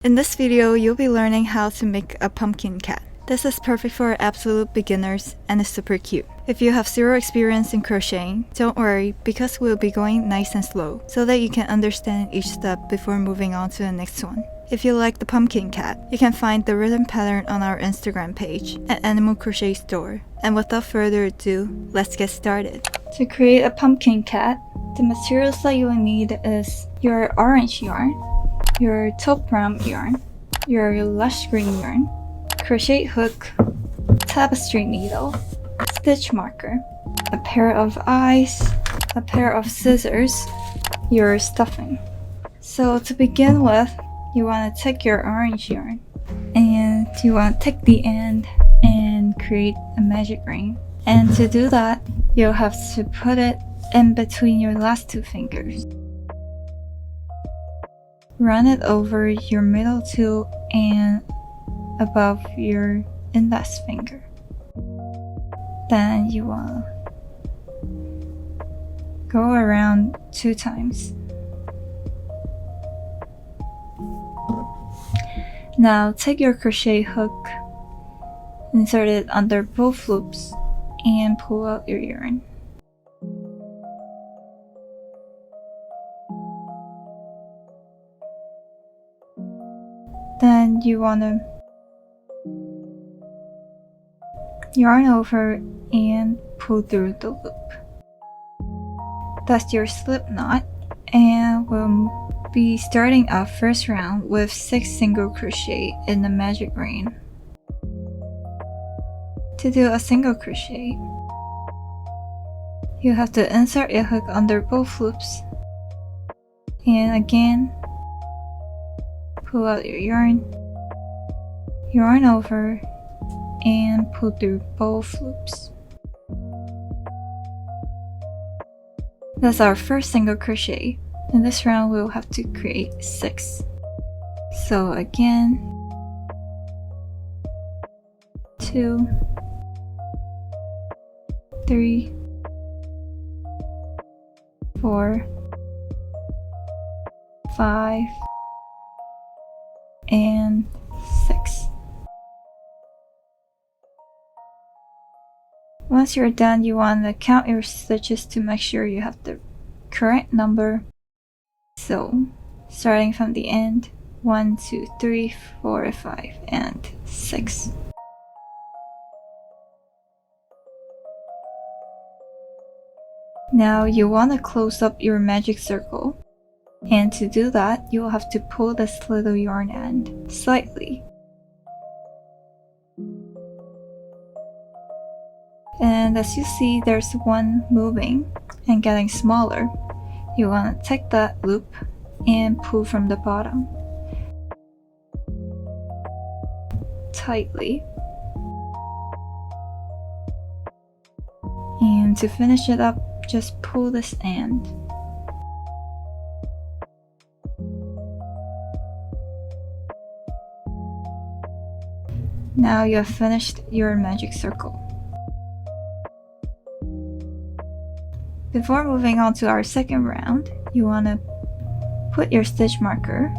In this video, you'll be learning how to make a pumpkin cat. This is perfect for absolute beginners and is super cute. If you have zero experience in crocheting, don't worry because we'll be going nice and slow so that you can understand each step before moving on to the next one. If you like the pumpkin cat, you can find the written pattern on our Instagram page at Animal Crochet Store. And without further ado, let's get started. To create a pumpkin cat, the materials that you will need is your orange yarn, your taupe brown yarn, your lush green yarn, crochet hook, tapestry needle, stitch marker, a pair of eyes, a pair of scissors, your stuffing. So to begin with, you want to take your orange yarn and you want to take the end and create a magic ring. And to do that, you'll have to put it in between your last two fingers. Run it over your middle two and above your index finger. Then you want to go around 2 times. Now take your crochet hook, insert it under both loops, and pull out your yarn. Then you want to yarn over and pull through the loop. That's your slip knot, and we'll be starting our first round with 6 single crochet in the magic ring. To do a single crochet, you have to insert a hook under both loops, and again pull out your yarn over, and pull through both loops. That's our first single crochet. In this round, we'll have to create 6. So again, 2, 3, 4, 5, and 6. Once you're done, you want to count your stitches to make sure you have the correct number. So, starting from the end, 1, 2, 3, 4, 5, and 6. Now you want to close up your magic circle. And to do that, you will have to pull this little yarn end slightly. And as you see, there's one moving and getting smaller. You want to take that loop and pull from the bottom tightly. And to finish it up, just pull this end. Now you have finished your magic circle. Before moving on to our second round, you want to put your stitch marker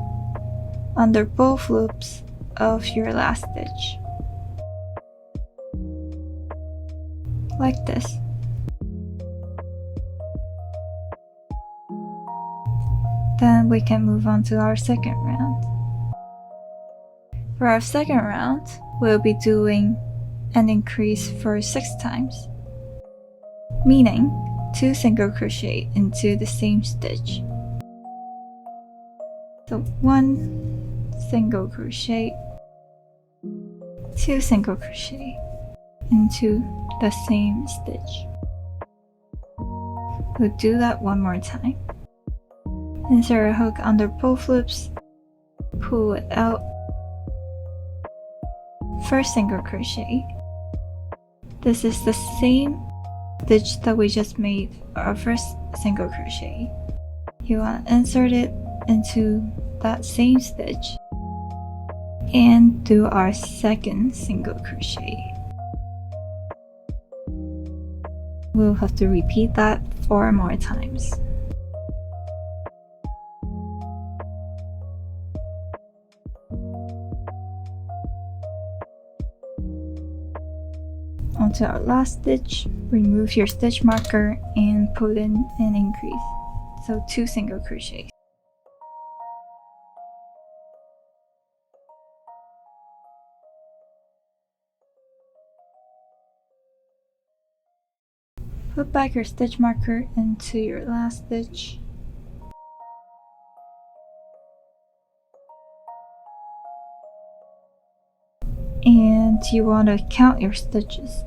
under both loops of your last stitch. Like this. Then we can move on to our second round. For our second round, we'll be doing an increase for 6 times, meaning 2 single crochet into the same stitch. So 1 single crochet, 2 single crochet into the same stitch. We'll do that one more time. Insert a hook under both loops, pull it out. First single crochet. This is the same stitch that we just made our first single crochet. You want to insert it into that same stitch and do our second single crochet. We'll have to repeat that 4 more times. onto our last stitch, remove your stitch marker and put in an increase, so 2 single crochets. Put back your stitch marker into your last stitch. And you want to count your stitches.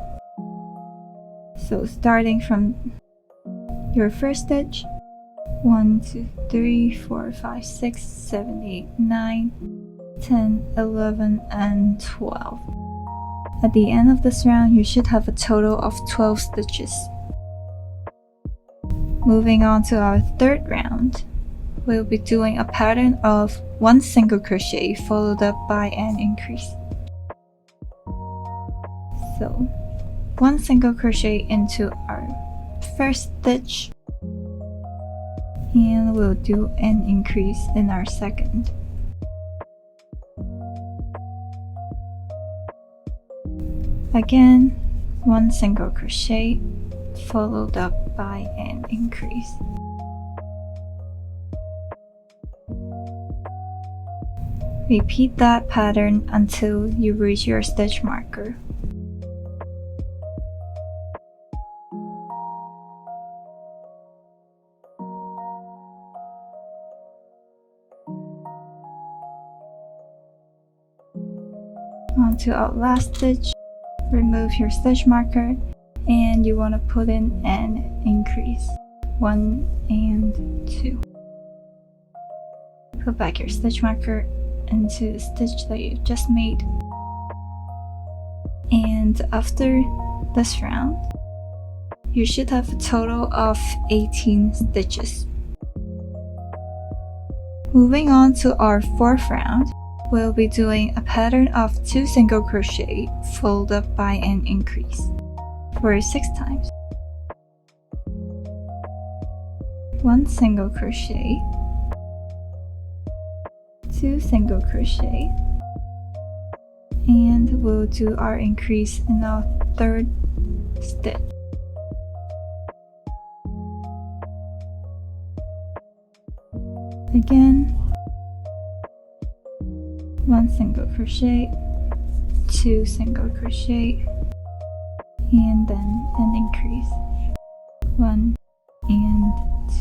So starting from your first stitch, 1, 2, 3, 4, 5, 6, 7, 8, 9, 10, 11, and 12. At the end of this round, you should have a total of 12 stitches. Moving on to our third round, we'll be doing a pattern of 1 single crochet followed up by an increase. So 1 single crochet into our first stitch, and we'll do an increase in our second. Again, 1 single crochet followed up by an increase. Repeat that pattern until you reach your stitch marker. Onto our last stitch, remove your stitch marker and you want to put in an increase, 1 and 2. Put back your stitch marker into the stitch that you just made. And after this round, you should have a total of 18 stitches. Moving on to our fourth round, we'll be doing a pattern of 2 single crochet followed up by an increase for 6 times. 1 single crochet, 2 single crochet, and we'll do our increase in our third stitch. Again, 1 single crochet, 2 single crochet, and then an increase, 1 and 2.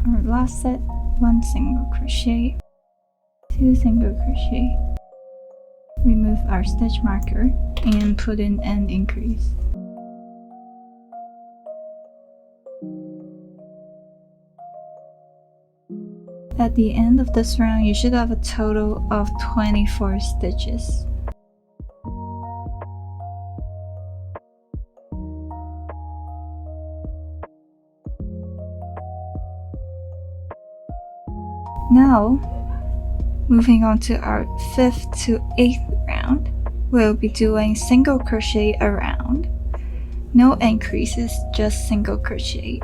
Our last set, 1 single crochet, 2 single crochet, remove our stitch marker and put in an increase. At the end of this round, you should have a total of 24 stitches. Now, moving on to our 5th to 8th round, we'll be doing single crochet around. No increases, just single crochet.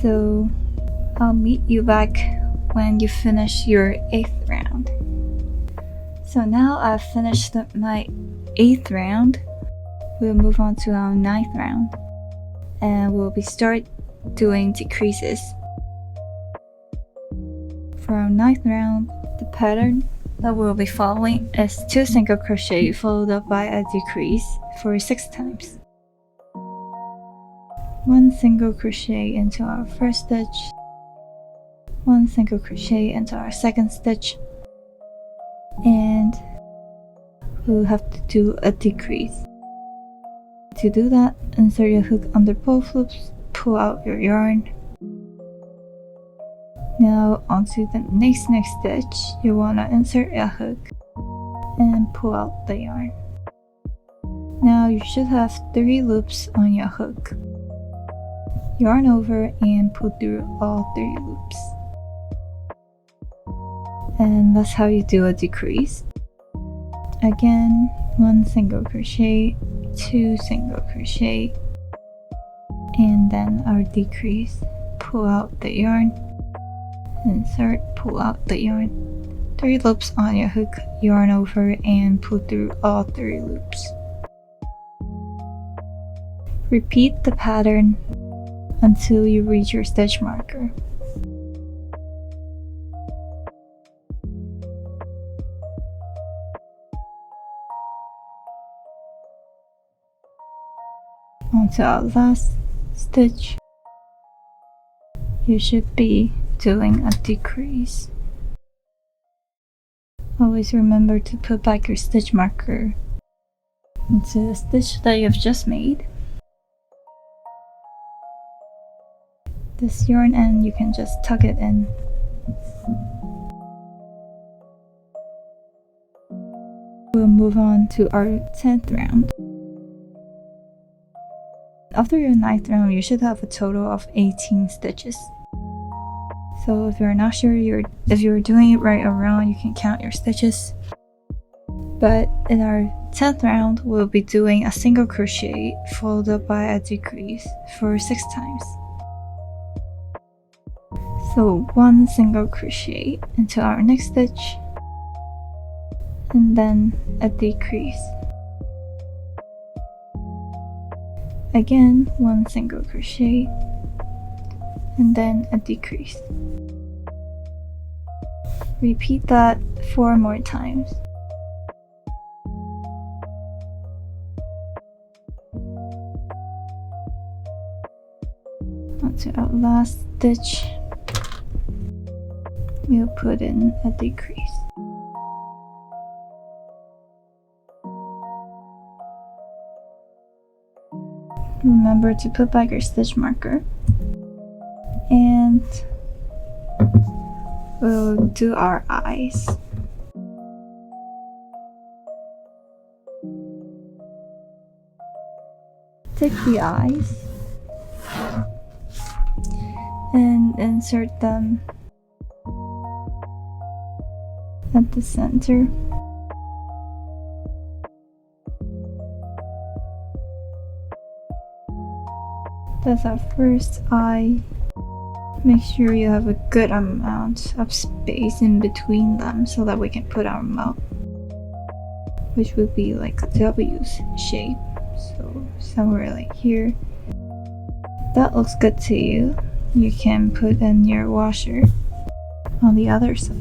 So I'll meet you back when you finish your 8th round. So now I've finished my 8th round. We'll move on to our 9th round and we'll be start doing decreases. For our 9th round, the pattern that we'll be following is 2 single crochet followed up by a decrease for 6 times. 1 single crochet into our first stitch, 1 single crochet into our second stitch, and we'll have to do a decrease. To do that, insert your hook under both loops, pull out your yarn. Now onto the next stitch, you want to insert a hook and pull out the yarn. Now you should have 3 loops on your hook. Yarn over and pull through all 3 loops. And that's how you do a decrease. Again, 1 single crochet, 2 single crochet, and then our decrease. Pull out the yarn, insert, pull out the yarn, 3 loops on your hook, yarn over and pull through all 3 loops. Repeat the pattern until you reach your stitch marker. Onto our last stitch, you should be doing a decrease. Always remember to put back your stitch marker into the stitch that you've just made. This yarn end, you can just tuck it in. We'll move on to our 10th round. After your 9th round, you should have a total of 18 stitches. So if you're not sure if you're doing it right or wrong, you can count your stitches. But in our 10th round, we'll be doing a single crochet followed by a decrease for 6 times. So 1 single crochet into our next stitch, and then a decrease. Again, 1 single crochet, and then a decrease. Repeat that 4 more times. Onto our last stitch, we'll put in a decrease. Remember to put back your stitch marker, and we'll do our eyes. Take the eyes and insert them at the center. That's our first eye. Make sure you have a good amount of space in between them so that we can put our mouth, which would be like a W shape. So somewhere like here. That looks good to you. You can put in your washer on the other side.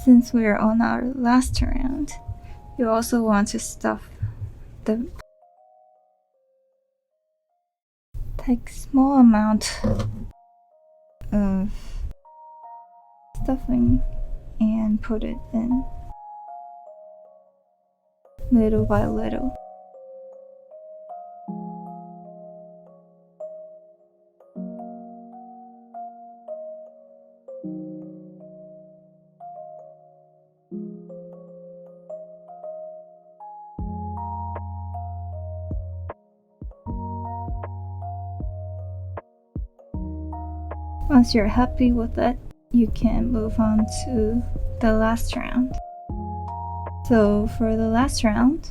Since we are on our last round, you also want to stuff the take small amount of stuffing and put it in little by little. Once you're happy with it, you can move on to the last round. So for the last round,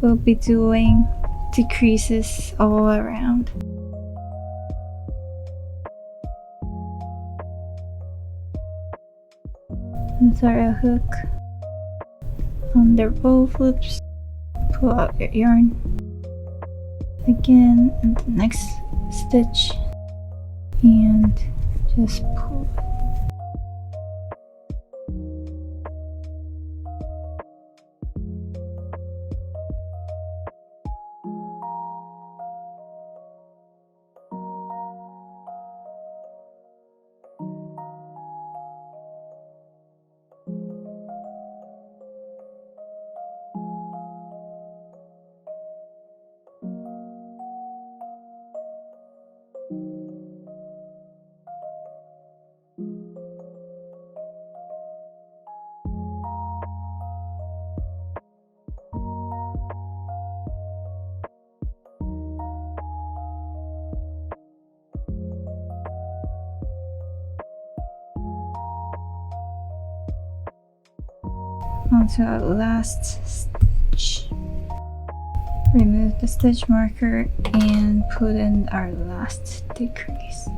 we'll be doing decreases all around. Insert a hook under both loops, pull out your yarn. Again in the next stitch and just pull it. onto our last stitch. Remove the stitch marker and put in our last decrease.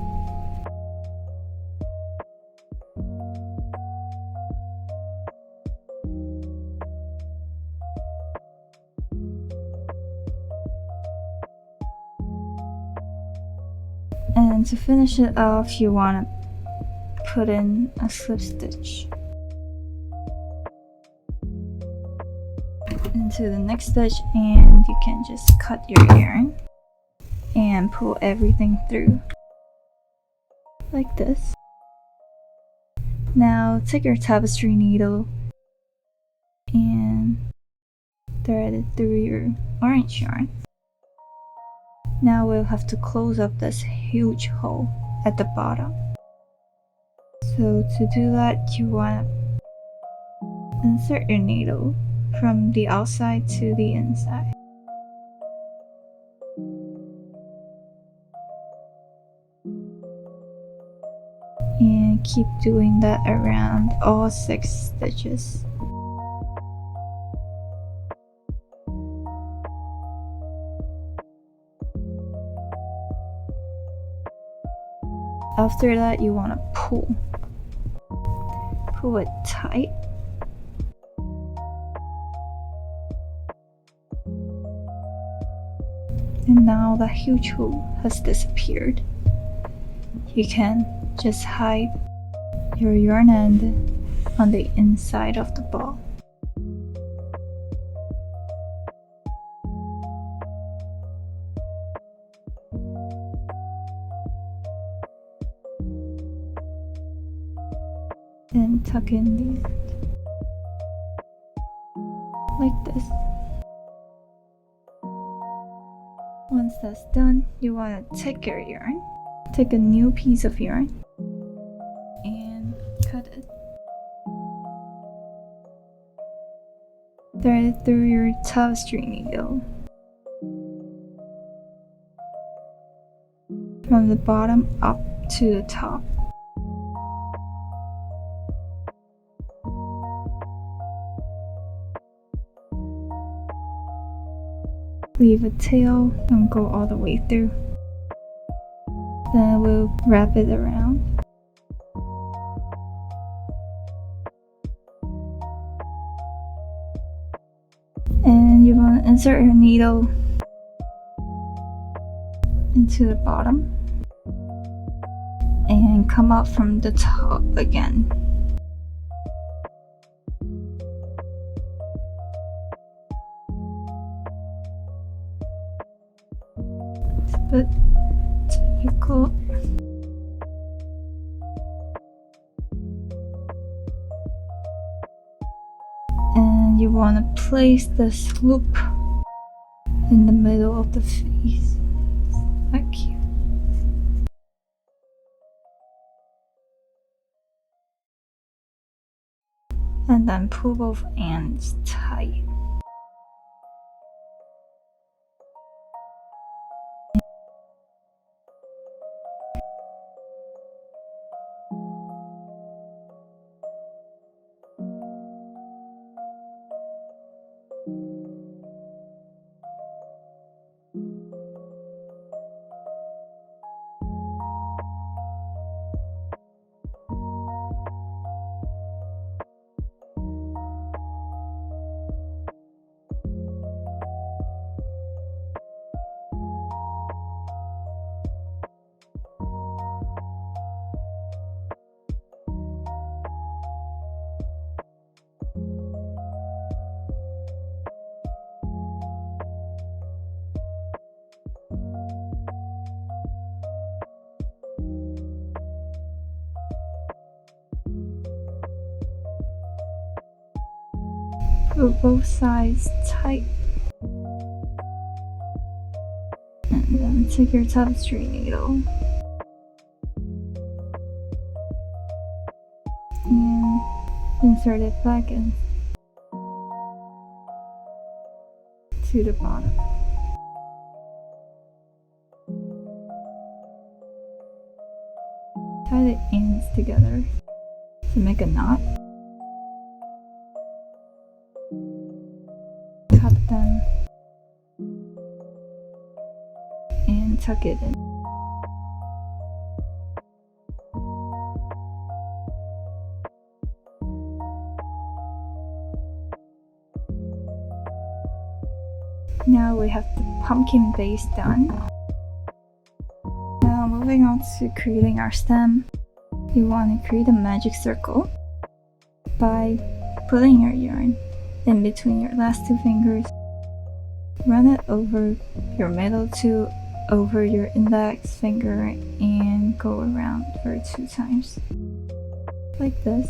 And to finish it off, you want to put in a slip stitch into the next stitch, and you can just cut your yarn and pull everything through like this. Now take your tapestry needle and thread it through your orange yarn. Now we'll have to close up this huge hole at the bottom. So to do that, you want to insert your needle from the outside to the inside. And keep doing that around all 6 stitches. After that, you want to pull it tight. And now the huge hole has disappeared. You can just hide your yarn end on the inside of the ball. Then tuck in the end like this. Once that's done, you want to take your yarn, take a new piece of yarn and cut it. Thread it through your tapestry needle from the bottom up to the top. Leave a tail and go all the way through. Then we'll wrap it around. And you want to insert your needle into the bottom and come up from the top again. But difficult. And you want to place this loop in the middle of the face, like here. And then pull both ends tight. Pull both sides tight. And then take your tapestry needle and insert it back in to the bottom. Tie the ends together to make a knot. tuck it in. Now we have the pumpkin base done. Now moving on to creating our stem. You want to create a magic circle by putting your yarn in between your last two fingers. Run it over your middle two, over your index finger, and go around for 2 times. Like this.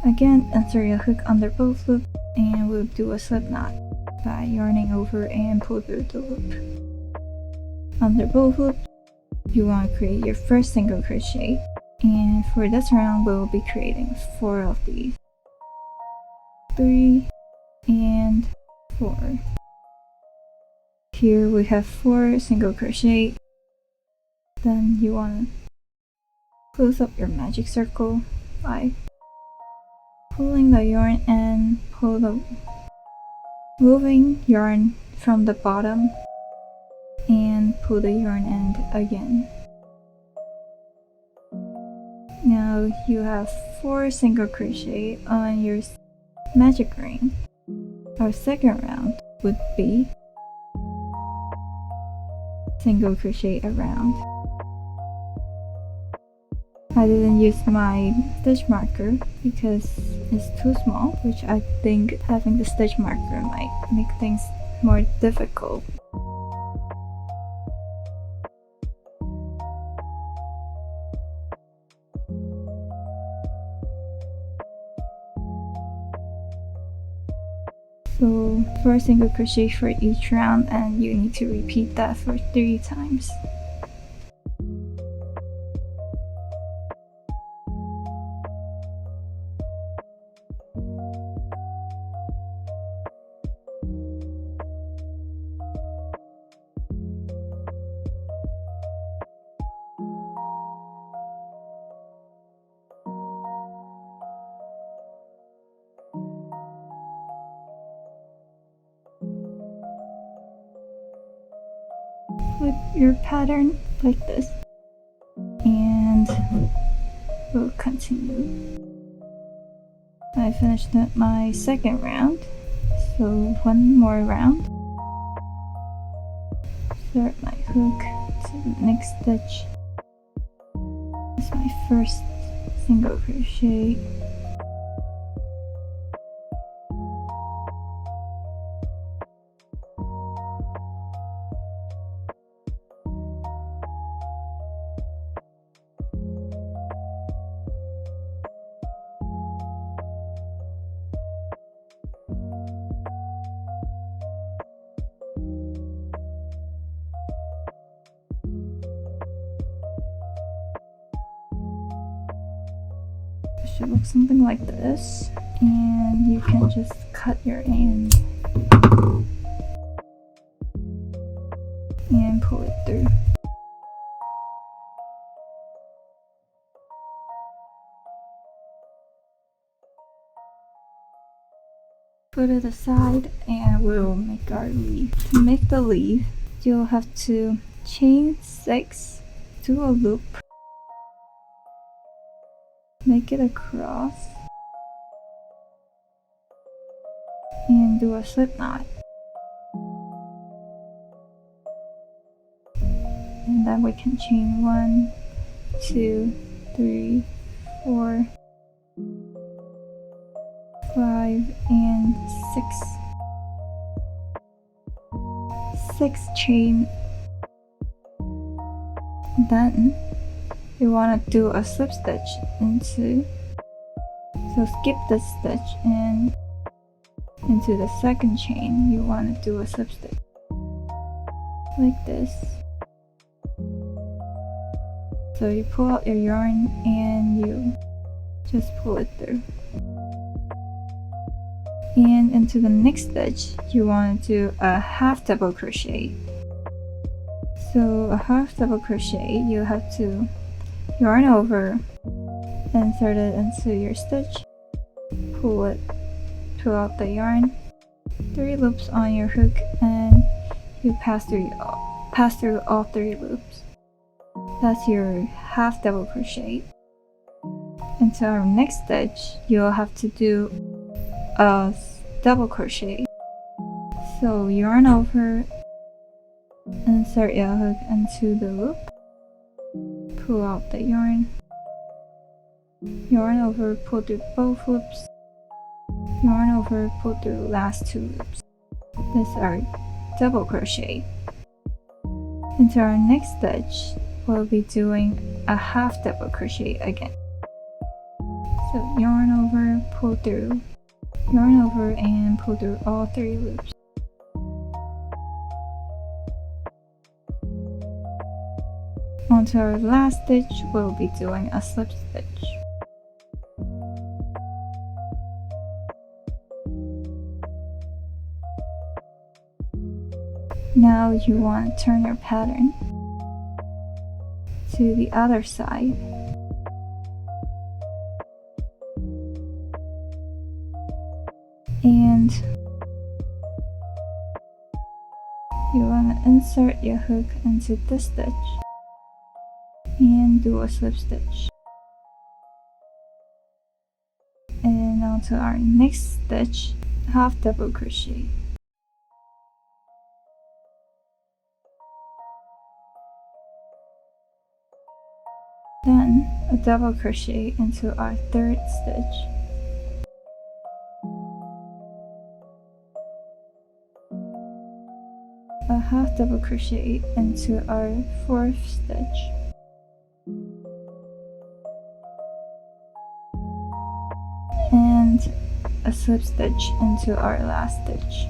Again, insert your hook under both loops and we'll do a slip knot by yarning over and pull through the loop. Under both loops, you want to create your first single crochet, and for this round we'll be creating 4 of these. 3 and 4. Here we have 4 single crochet. Then you want to close up your magic circle by pulling the yarn and moving yarn from the bottom and pull the yarn end again. Now you have 4 single crochet on your magic ring. Our second round would be single crochet around. I didn't use my stitch marker because it's too small, which I think having the stitch marker might make things more difficult. So 4 single crochet for each round, and you need to repeat that for 3 times. Flip your pattern like this, and we'll continue. I finished my second round, so 1 more round. Insert my hook to the next stitch. This is my first single crochet. Should look something like this, and you can just cut your end and pull it through. Put it aside and we'll make our leaf. To make the leaf, you'll have to chain 6, do a loop, make it across, and do a slip knot. And then we can chain 1, 2, 3, 4, 5, and 6. 6 chain. Then you want to do a slip stitch into, so skip this stitch and into the second chain you want to do a slip stitch like this. So you pull out your yarn and you just pull it through, and into the next stitch you want to do a half double crochet. So a half double crochet, you have to yarn over, insert it into your stitch, pull out the yarn, 3 loops on your hook, and you pass through pass through all 3 loops. That's your half double crochet. Into our next stitch, you'll have to do a double crochet. So yarn over, insert your hook into the loop, pull out the yarn over, pull through both loops, yarn over, pull through the last 2 loops. This is our double crochet. Into our next stitch, we'll be doing a half double crochet again. So yarn over, pull through, yarn over, and pull through all 3 loops. Onto our last stitch, we'll be doing a slip stitch. Now you want to turn your pattern to the other side. And you want to insert your hook into this stitch and do a slip stitch. And onto our next stitch, half double crochet. Then a double crochet into our third stitch. A half double crochet into our fourth stitch. And a slip stitch into our last stitch.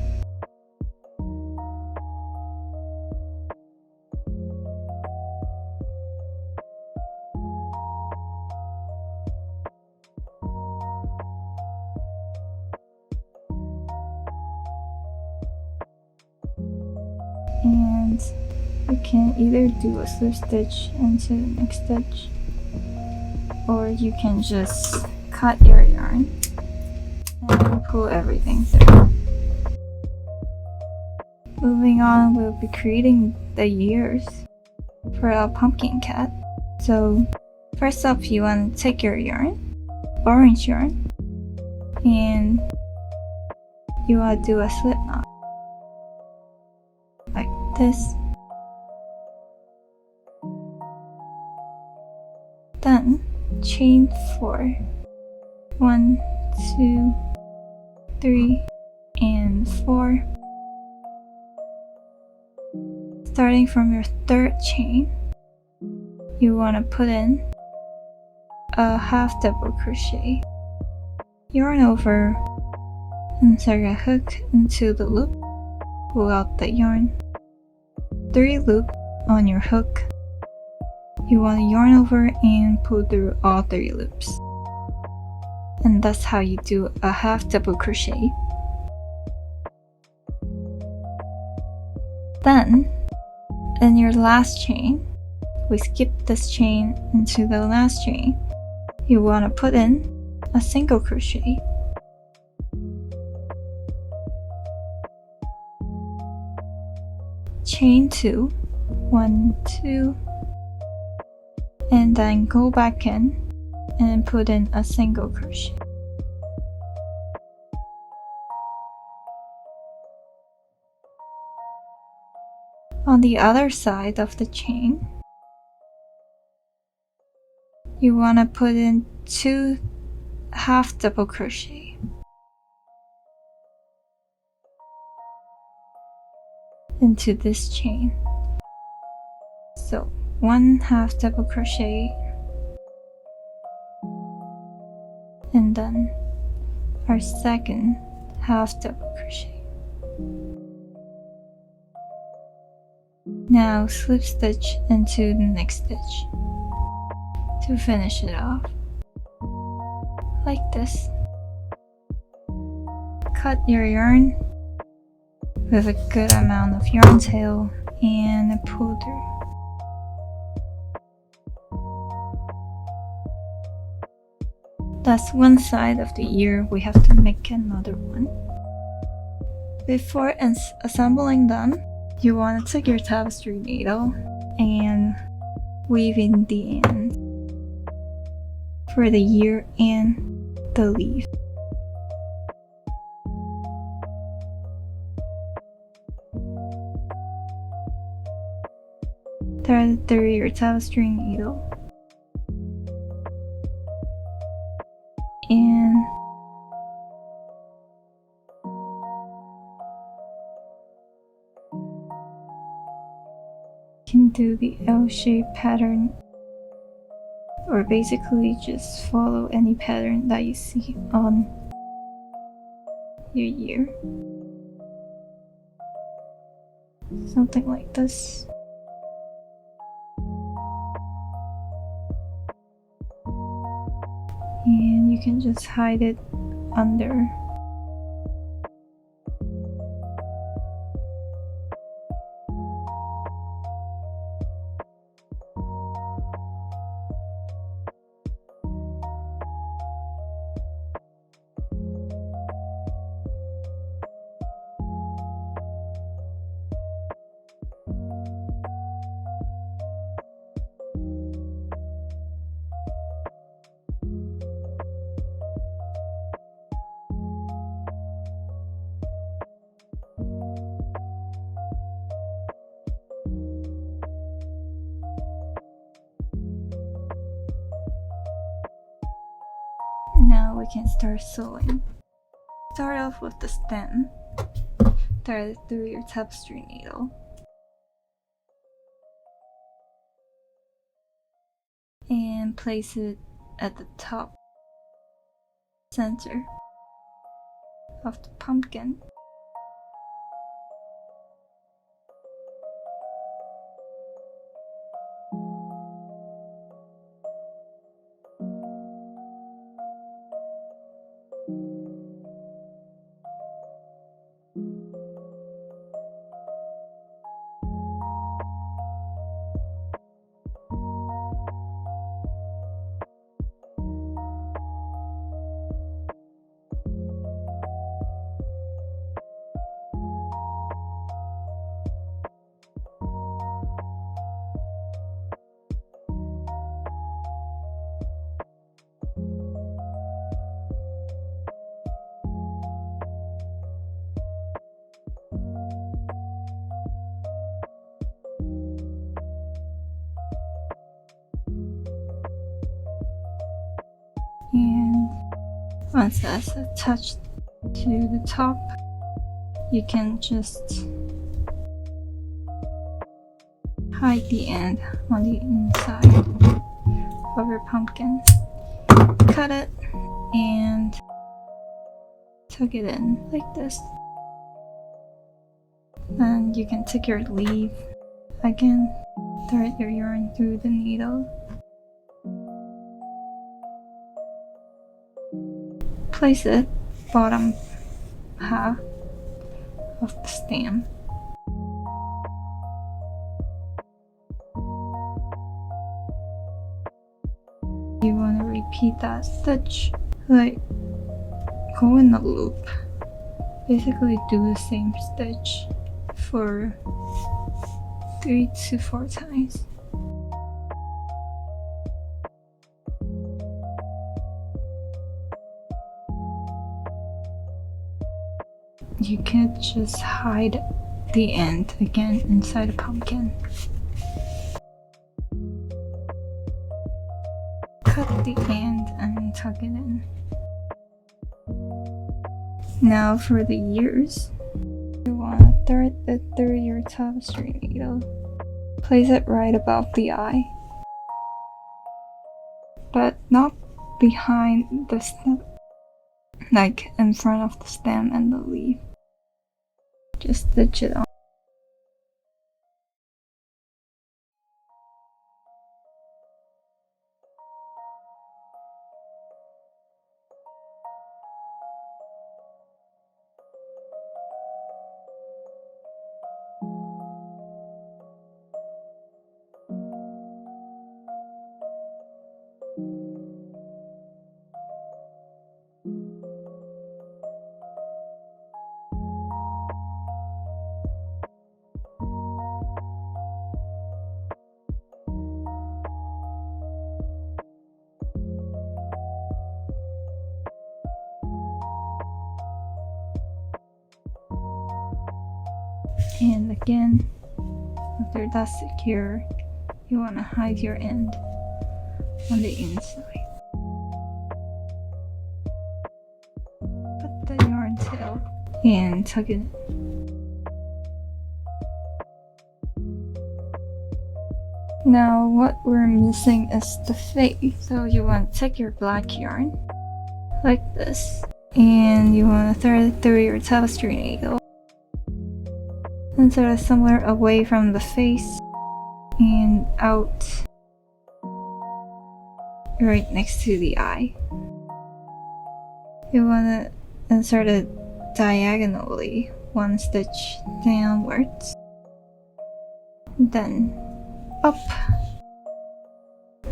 And you can either do a slip stitch into the next stitch, or you can just cut your yarn and pull everything through. Moving on, we'll be creating the ears for our pumpkin cat. So first up, you want to take your yarn, orange yarn, and you want to do a slip knot like this. Then chain 4. 1, 2, 3, and 4. Starting from your third chain, you want to put in a half double crochet, yarn over, insert a hook into the loop, pull out the yarn, 3 loops on your hook. You want to yarn over and pull through all 3 loops. And that's how you do a half double crochet. Then, in your last chain, we skip this chain into the last chain. You want to put in a single crochet. Chain 2, 1, 2, and then go back in and put in a single crochet. On the other side of the chain, you want to put in 2 half double crochet. Into this chain. So 1 half double crochet, and then our second half double crochet. Now slip stitch into the next stitch to finish it off like this. Cut your yarn with a good amount of yarn tail and pull through. That's one side of the ear. We have to make another one. Before assembling them, You want to take your tapestry needle and weave in the end for the ear and the leaf. Thread through your tapestry needle and you can do the L-shaped pattern, or basically just follow any pattern that you see on your ear. Something like this. And you can just hide it under. Now we can start sewing. Start off with the stem. Thread it through your tapestry needle. And place it at the top center of the pumpkin. And once that's attached to the top, you can just hide the end on the inside of your pumpkin. Cut it and tuck it in like this. Then you can take your leaf again, thread your yarn through the needle. Place it bottom half of the stem. You want to repeat that stitch, like go in a loop. Basically do the same stitch for 3 to 4 times. You can just hide the end again inside the pumpkin. Cut the end and tuck it in. Now for the ears, you want to thread it through your tapestry needle. Place it right above the eye, but not behind the stem, like in front of the stem and the leaf. Just stitch it on. And again, after that's secure, you want to hide your end on the inside. Put the yarn tail and tuck it in. Now what we're missing is the face. So you want to take your black yarn like this, and you want to thread it through your tapestry needle and sort of somewhere away from the face and out right next to the eye. You want to insert it diagonally, one stitch downwards, then up,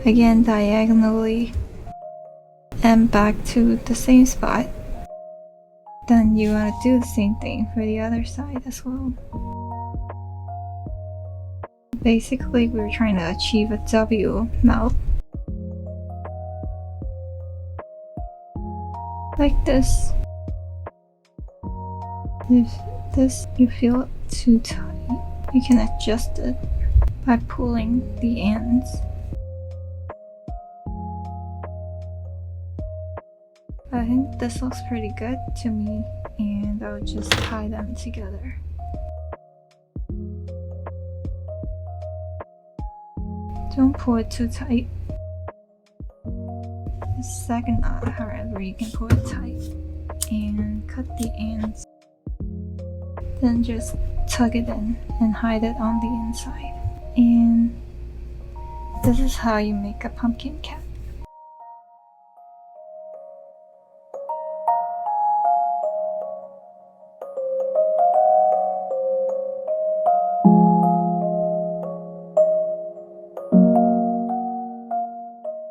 again diagonally, and back to the same spot. Then you want to do the same thing for the other side as well. Basically, we're trying to achieve a W mouth. Like this. If you feel it too tight, you can adjust it by pulling the ends. I think this looks pretty good to me, and I'll just tie them together. Don't pull it too tight. The second knot, however, you can pull it tight and cut the ends. Then just tuck it in and hide it on the inside. And this is how you make a pumpkin cat.